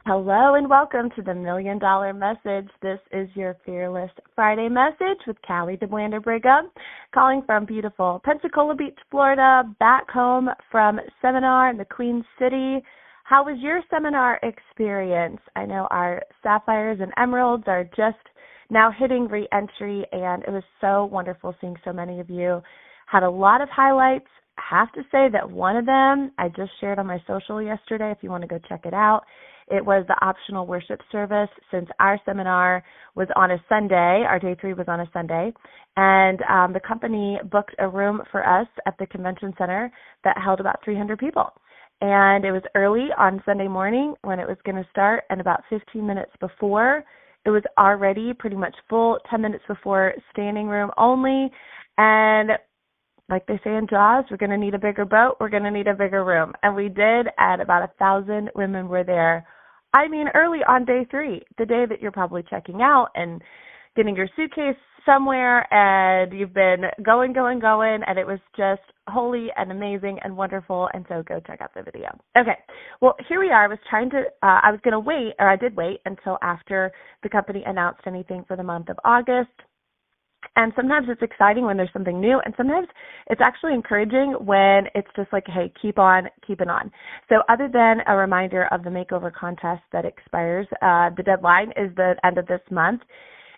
Hello and welcome to the $1 Million Message. This is your Fearless Friday message with Callie DeBlander Brigham, calling from beautiful Pensacola Beach, Florida, back home from seminar in the Queen City. How was your seminar experience? I know our sapphires and emeralds are just now hitting re-entry, and it was so wonderful seeing so many of you. Had a lot of highlights. I have to say that one of them I just shared on my social yesterday if you want to go check it out. It was the optional worship service since our seminar was on a Sunday. Our day 3 was on a Sunday. And the company booked a room for us at the convention center that held about 300 people. And it was early on Sunday morning when it was going to start, and about 15 minutes before, it was already pretty much full, 10 minutes before, standing room only. And like they say in Jaws, we're going to need a bigger boat, we're going to need a bigger room. And we did, and about 1,000 women were there. I mean, early on day 3, the day that you're probably checking out and getting your suitcase somewhere, and you've been going, and it was just holy and amazing and wonderful, and so go check out the video. Okay, well, here we are. I did wait until after the company announced anything for the month of August. And sometimes it's exciting when there's something new, and sometimes it's actually encouraging when it's just like, hey, keep on keeping on. So other than a reminder of the makeover contest that expires, the deadline is the end of this month.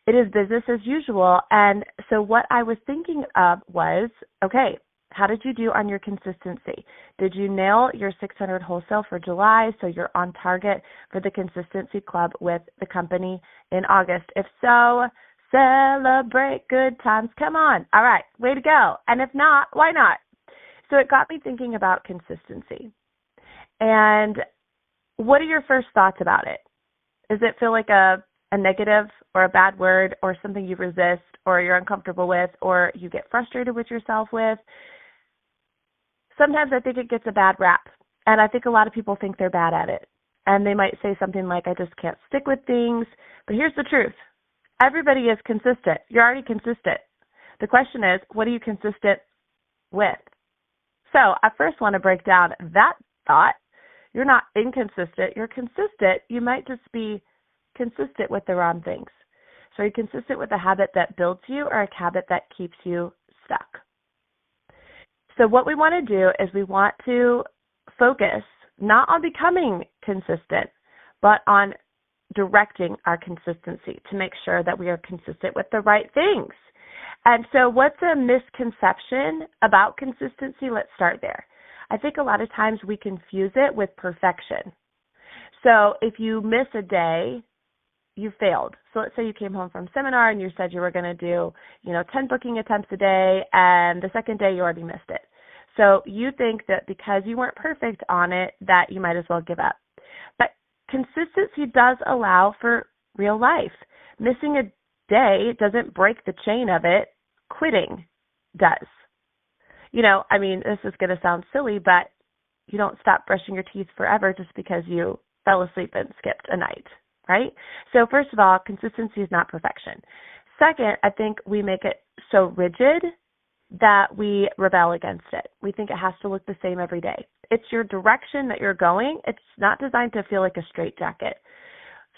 It is business as usual. And so what I was thinking of was, okay, how did you do on your consistency? Did you nail your 600 wholesale for July, so you're on target for the Consistency Club with the company in August? If so, celebrate good times. Come on. All right. Way to go. And if not, why not? So it got me thinking about consistency. And what are your first thoughts about it? Does it feel like a negative or a bad word or something you resist or you're uncomfortable with or you get frustrated with yourself with? Sometimes I think it gets a bad rap. And I think a lot of people think they're bad at it. And they might say something like, I just can't stick with things. But here's the truth. Everybody is consistent. You're already consistent. The question is, what are you consistent with? So I first want to break down that thought. You're not inconsistent. You're consistent. You might just be consistent with the wrong things. So are you consistent with a habit that builds you or a habit that keeps you stuck? So what we want to do is we want to focus not on becoming consistent, but on directing our consistency to make sure that we are consistent with the right things. And so what's a misconception about consistency? Let's start there. I think a lot of times we confuse it with perfection. So if you miss a day, you failed. So let's say you came home from seminar and you said you were going to do, 10 booking attempts a day, and the second day you already missed it. So you think that because you weren't perfect on it, that you might as well give up. But consistency does allow for real life. Missing a day doesn't break the chain of it. Quitting does. This is going to sound silly, but you don't stop brushing your teeth forever just because you fell asleep and skipped a night, right? So first of all, consistency is not perfection. Second, I think we make it so rigid that we rebel against it. We think it has to look the same every day. It's your direction that you're going. It's not designed to feel like a straitjacket.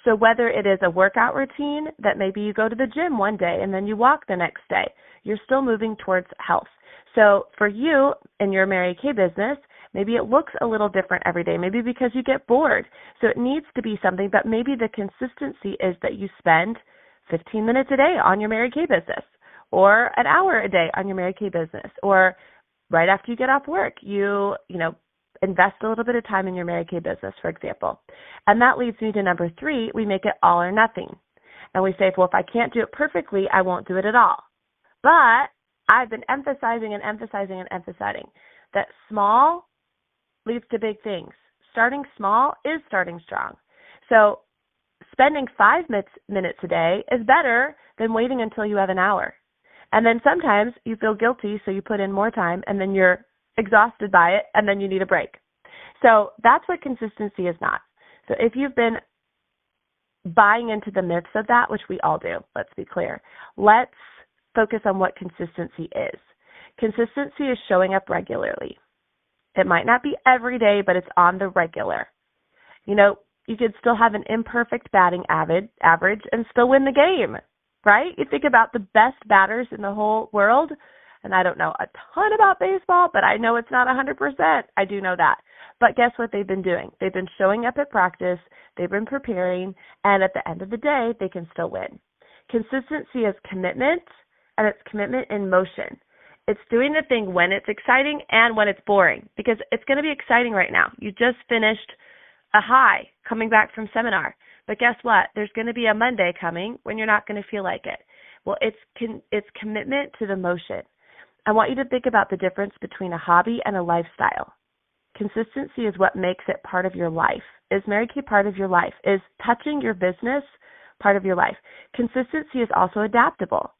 So whether it is a workout routine that maybe you go to the gym one day and then you walk the next day, you're still moving towards health. So for you in your Mary Kay business, maybe it looks a little different every day, maybe because you get bored. So it needs to be something, but maybe the consistency is that you spend 15 minutes a day on your Mary Kay business, or an hour a day on your Mary Kay business, or right after you get off work, you invest a little bit of time in your Mary Kay business, for example. And that leads me to number 3, we make it all or nothing. And we say, well, if I can't do it perfectly, I won't do it at all. But I've been emphasizing that small leads to big things. Starting small is starting strong. So spending 5 minutes a day is better than waiting until you have an hour. And then sometimes you feel guilty, so you put in more time, and then you're exhausted by it, and then you need a break. So that's what consistency is not. So if you've been buying into the myths of that, which we all do, let's be clear, let's focus on what consistency is. Consistency is showing up regularly. It might not be every day, but it's on the regular. You You could still have an imperfect batting average and still win the game, right? You think about the best batters in the whole world, and I don't know a ton about baseball, but I know it's not 100%. I do know that. But guess what they've been doing? They've been showing up at practice, they've been preparing, and at the end of the day, they can still win. Consistency is commitment, and it's commitment in motion. It's doing the thing when it's exciting and when it's boring, because it's going to be exciting right now. You just finished a high coming back from seminar. But guess what? There's going to be a Monday coming when you're not going to feel like it. Well, it's commitment to the motion. I want you to think about the difference between a hobby and a lifestyle. Consistency is what makes it part of your life. Is Mary Kay part of your life? Is touching your business part of your life? Consistency is also adaptable,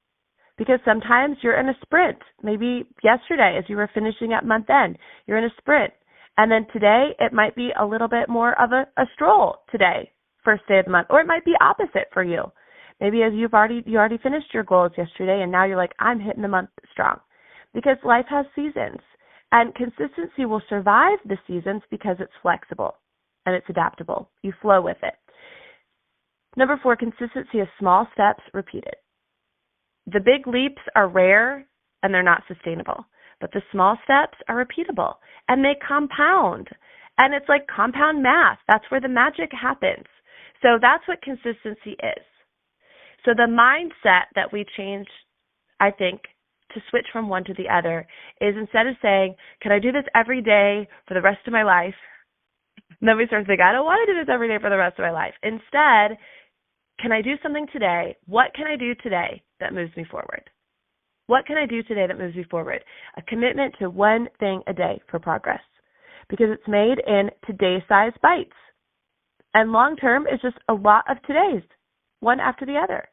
because sometimes you're in a sprint. Maybe yesterday as you were finishing at month end, you're in a sprint. And then today it might be a little bit more of a stroll today, first day of the month, or it might be opposite for you. Maybe as you already finished your goals yesterday and now you're like, I'm hitting the month strong, because life has seasons. And consistency will survive the seasons because it's flexible and it's adaptable. You flow with it. Number 4, consistency is small steps repeated. The big leaps are rare and they're not sustainable, but the small steps are repeatable and they compound. And it's like compound math. That's where the magic happens. So that's what consistency is. So the mindset that we change, I think, to switch from one to the other is, instead of saying, can I do this every day for the rest of my life? And then we start thinking, I don't want to do this every day for the rest of my life. Instead, can I do something today? What can I do today that moves me forward? What can I do today that moves me forward? A commitment to one thing a day for progress, because it's made in today-size bites. And long-term is just a lot of todays, one after the other,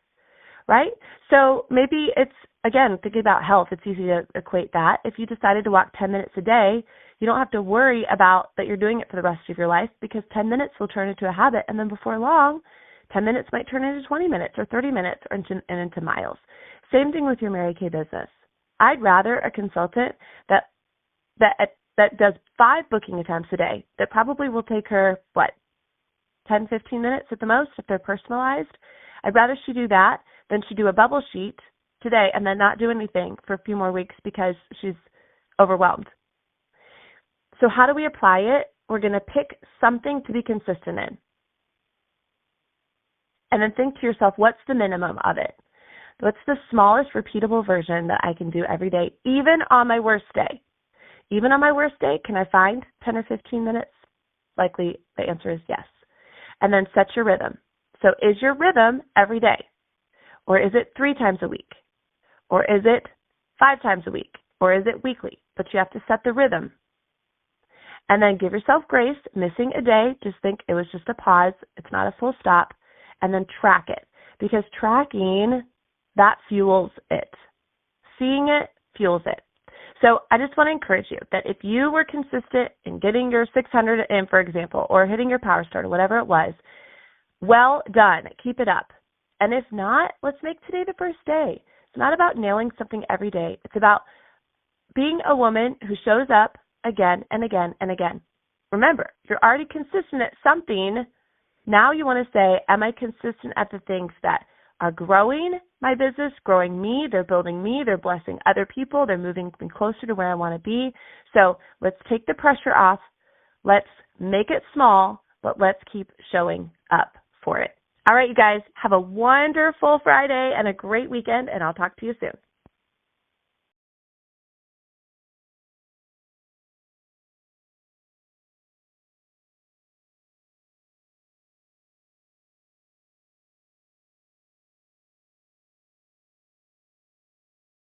right? So maybe it's, again, thinking about health, it's easy to equate that. If you decided to walk 10 minutes a day, you don't have to worry about that you're doing it for the rest of your life, because 10 minutes will turn into a habit, and then before long, 10 minutes might turn into 20 minutes or 30 minutes or into miles. Same thing with your Mary Kay business. I'd rather a consultant that does 5 booking attempts a day that probably will take her, 10, 15 minutes at the most if they're personalized. I'd rather she do that than she do a bubble sheet today and then not do anything for a few more weeks because she's overwhelmed. So how do we apply it? We're going to pick something to be consistent in. And then think to yourself, what's the minimum of it? What's the smallest repeatable version that I can do every day, even on my worst day? Even on my worst day, can I find 10 or 15 minutes? Likely the answer is yes. And then set your rhythm. So is your rhythm every day? Or is it 3 times a week? Or is it 5 times a week? Or is it weekly? But you have to set the rhythm. And then give yourself grace. Missing a day, just think it was just a pause. It's not a full stop. And then track it. Because tracking, that fuels it. Seeing it fuels it. So I just want to encourage you that if you were consistent in getting your 600 in, for example, or hitting your power start or whatever it was, well done. Keep it up. And if not, let's make today the first day. It's not about nailing something every day. It's about being a woman who shows up again and again and again. Remember, you're already consistent at something. Now you want to say, am I consistent at the things that are growing my business, growing me, they're building me, they're blessing other people, they're moving me closer to where I want to be. So let's take the pressure off. Let's make it small, but let's keep showing up for it. All right, you guys, have a wonderful Friday and a great weekend, and I'll talk to you soon.